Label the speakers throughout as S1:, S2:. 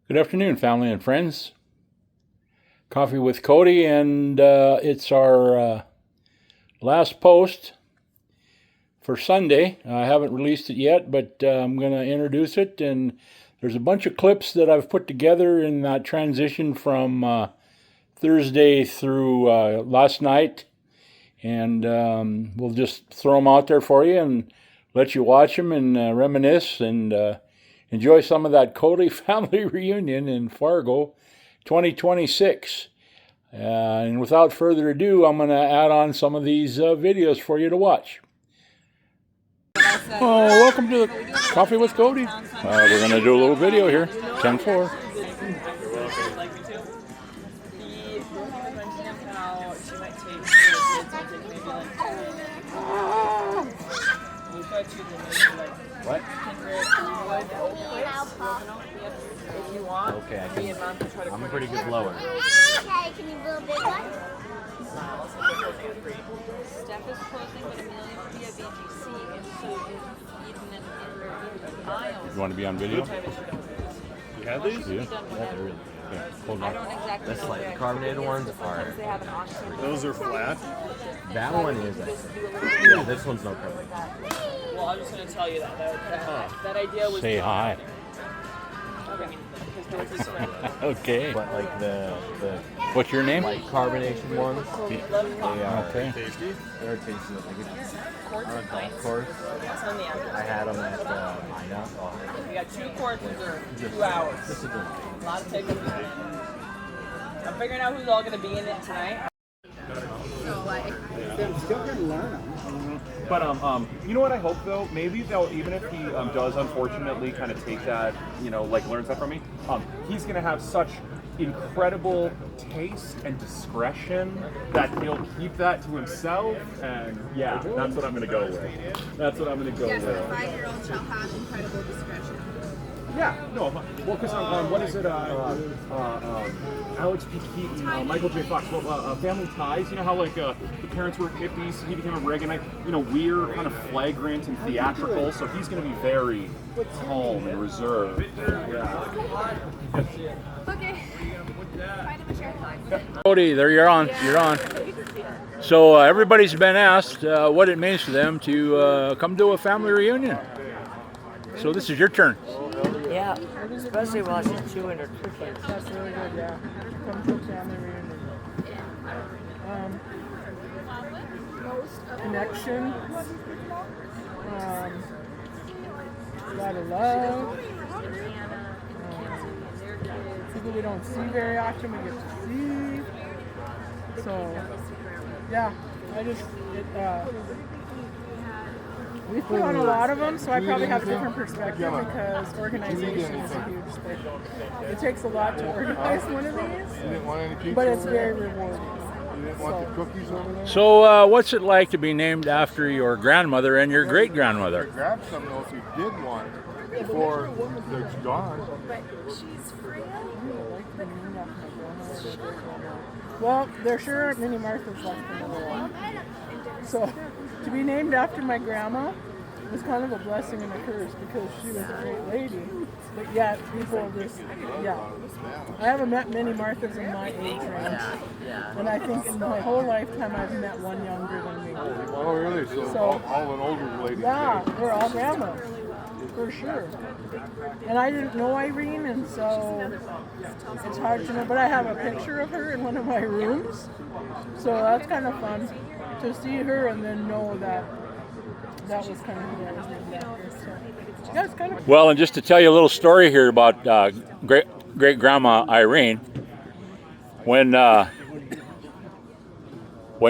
S1: Good afternoon, family and friends. Coffee with Cody, and it's our last post for Sunday. I haven't released it yet, but I'm going to introduce it. And there's a bunch of clips that I've put together in that transition from Thursday through last night. And we'll just throw them out there for you and let you watch them and reminisce and enjoy some of that Cody family reunion in Fargo 2026. And without further ado, I'm going to add on some of these videos for you to watch. Oh, welcome to the Coffee with Cody. We're going to do a little video here, 10-4. What?
S2: If you want,
S1: okay,
S2: I'm
S1: a pretty good blower.
S3: Okay, can you build a big one?
S2: Steph is closing, but Amelia will be a BGC, and so is Eden and Iowa.
S1: You want to be on video?
S4: You have these?
S1: Yeah. Yeah. Hold
S2: I
S1: on.
S2: don't exactly
S5: That's
S2: know
S5: like
S2: where.
S5: the carbonated ones are.
S2: They have an auction.
S4: Those are flat.
S5: That one is. Yeah, this one's no carbonate.
S2: Well, I'm just going to tell you that idea was.
S1: Say hi. Okay.
S5: But like the
S1: What's your name?
S5: like carbonation ones, they are
S1: Okay.
S4: Tasty.
S5: they're tasty. Like on a golf course, I had them at Mina.
S2: We got 2 courses or 2 hours.
S5: Just a delight.
S2: A lot of takeaways. I'm figuring out who's all going to be in it tonight.
S4: But you know what I hope though? Maybe they'll, even if he does unfortunately kind of take that, like learns that from me, he's gonna have such incredible taste and discretion that he'll keep that to himself. And yeah, that's what I'm gonna go with. That's what I'm gonna go
S6: Yes,
S4: with.
S6: the 5-year-old shall have incredible discretion.
S4: Yeah, no, well, because what is it? Alex P. Keaton, Michael J. Fox, Family Ties. You know how like the parents were hippies, he became a Reaganite. We're kind of flagrant and theatrical, so he's going to be very calm and reserved. Yeah.
S6: Okay. Find him a chair.
S1: Cody, there you're on. You're on. So everybody's been asked what it means to them to come to a family reunion. So this is your turn.
S7: Yeah, especially while she's chewing her cookies.
S8: That's really good, yeah. Come to a family reunion. Connection. A lot of love. People we don't see very often, we get to see. So, yeah, we put on a lot of them, so I probably have a different perspective because organization is a huge thing. It takes a lot to organize one of these, but it's very rewarding.
S9: You didn't want the cookies over there?
S1: So what's it like to be named after your grandmother and your great-grandmother?
S9: Grab some of those you did want before it's gone.
S8: Well, there sure aren't many Marthas left in the world. So, to be named after my grandma was kind of a blessing and a curse because she was a great lady. But yet, people just, I haven't met many Marthas in my age range. And I think in my whole lifetime I've met one younger than me.
S9: Oh, really? So all an older lady.
S8: Yeah, we're all grandmas, for sure. And I didn't know Irene, and so it's hard to know. But I have a picture of her in one of my rooms, so that's kind of fun to see her and then know that was kind of who I was named after. So yeah, it's kind of.
S1: Well, and just to tell you a little story here about great-grandma Irene, when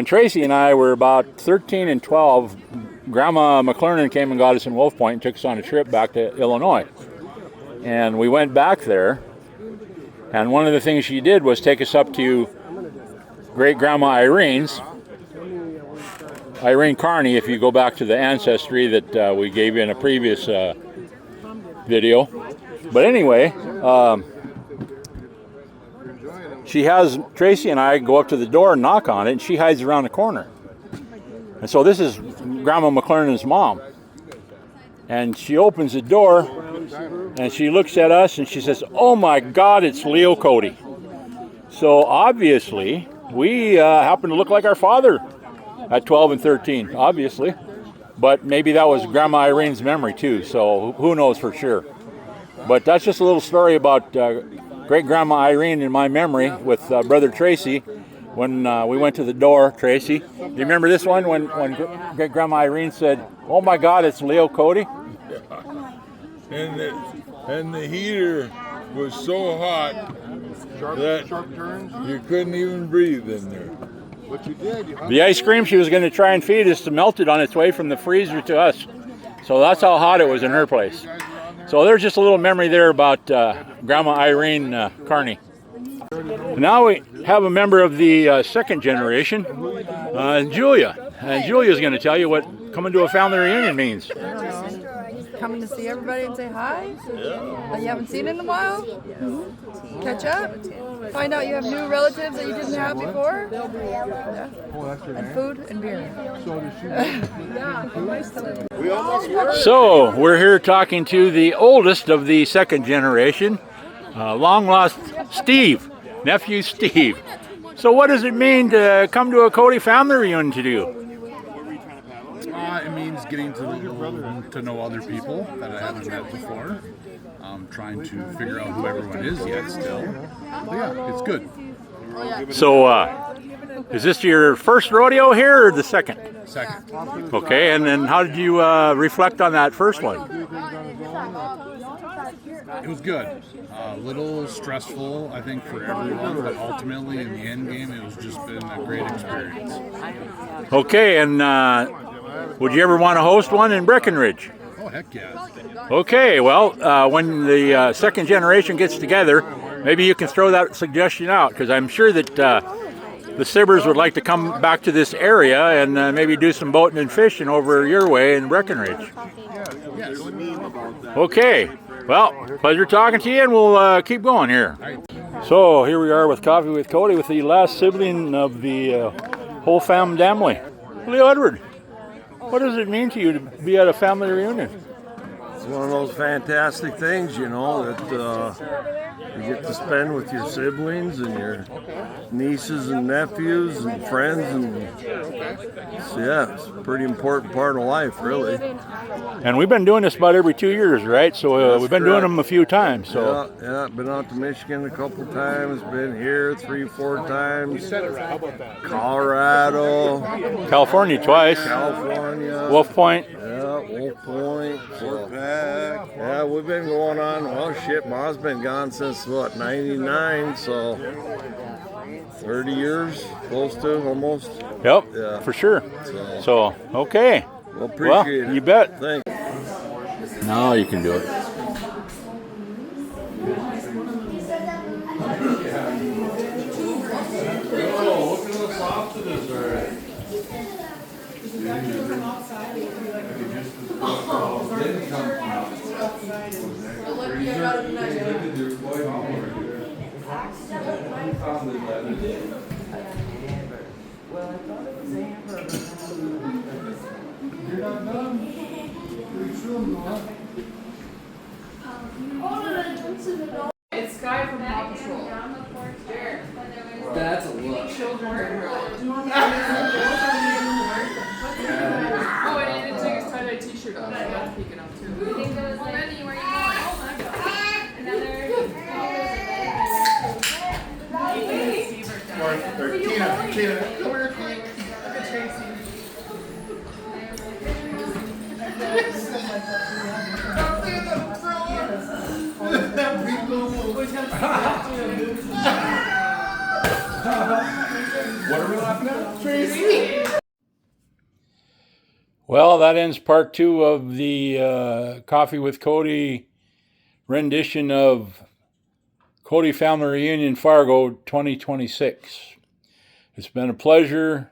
S1: Tracy and I were about 13 and 12, Grandma McClernand came and got us in Wolf Point and took us on a trip back to Illinois. And we went back there, and one of the things she did was take us up to great-grandma Irene's. Irene Carney, if you go back to the ancestry that we gave you in a previous video. But anyway, she has Tracy and I go up to the door and knock on it, and she hides around the corner. And so this is Grandma McClernand's mom. And she opens the door, and she looks at us and she says, "Oh my God, it's Leo Cody." So obviously, we happen to look like our father at 12 and 13, obviously. But maybe that was Grandma Irene's memory too, so who knows for sure. But that's just a little story about great-grandma Irene in my memory with Brother Tracy when we went to the door, Tracy. Do you remember this one when great-grandma Irene said, "Oh my God, it's Leo Cody"?
S9: And the heater was so hot that you couldn't even breathe in there. But you did.
S1: The ice cream she was going to try and feed us melted on its way from the freezer to us. So that's how hot it was in her place. So there's just a little memory there about Grandma Irene Carney. Now we have a member of the second generation, Julia. And Julia's going to tell you what coming to a family reunion means.
S10: Coming to see everybody and say hi that you haven't seen in a while. Catch up. Find out you have new relatives that you didn't have before. Yeah. And food and beer.
S1: So we're here talking to the oldest of the second generation, long lost Steve, nephew Steve. So what does it mean to come to a Cody family reunion to do?
S11: It means getting to know other people that I haven't met before. Trying to figure out who everyone is yet still. But yeah, it's good.
S1: So, is this your first rodeo here or the second?
S11: Second.
S1: Okay, and then how did you reflect on that first one?
S11: It was good. A little stressful, I think, for everyone, but ultimately in the end game, it was just been a great experience.
S1: Okay, and would you ever want to host one in Breckenridge?
S11: Oh, heck yeah.
S1: Okay, well, when the second generation gets together, maybe you can throw that suggestion out, because I'm sure that the Sibbers would like to come back to this area and maybe do some boating and fishing over your way in Breckenridge.
S11: Yes.
S1: Okay, well, pleasure talking to you, and we'll keep going here. So here we are with Coffee with Cody with the last sibling of the whole family. Leo Edward, what does it mean to you to be at a family reunion?
S12: It's one of those fantastic things, you know, that you get to spend with your siblings and your nieces and nephews and friends, and so, yeah, it's a pretty important part of life, really.
S1: And we've been doing this about every 2 years, right? So we've been doing them a few times. So
S12: yeah, been out to Michigan a couple times, been here 3-4 times. You said it right. How about that? Colorado,
S1: California twice.
S12: California,
S1: Wolf Point.
S12: Yeah, Wolf Point. Yeah, we've been going on. Well, shit, Ma's been gone since what, '99, so 30 years, close to almost.
S1: Yep,
S12: yeah,
S1: for sure. So okay.
S12: Well, appreciate it.
S1: You bet.
S12: Thanks.
S1: Now you can do it.
S6: It's Sky from Paw Patrol.
S13: That's a look.
S6: Oh, and he didn't take his tie-dye t-shirt off, so that's peeking out too. Benny, where are you going? Oh my god. Another.
S13: Tina, come here. Look at Tracy.
S4: What are we laughing at? Tracy.
S1: Well, that ends part 2 of the Coffee with Cody rendition of Cody Family Reunion Fargo 2026. It's been a pleasure.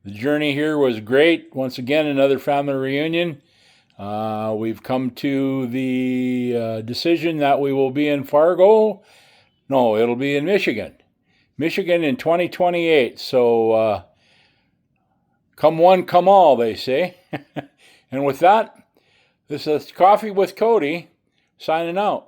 S1: The journey here was great. Once again, another family reunion. We've come to the decision that we will be in Fargo. No, it'll be in Michigan. Michigan in 2028. So come one, come all, they say. And with that, this is Coffee with Cody, Signing out.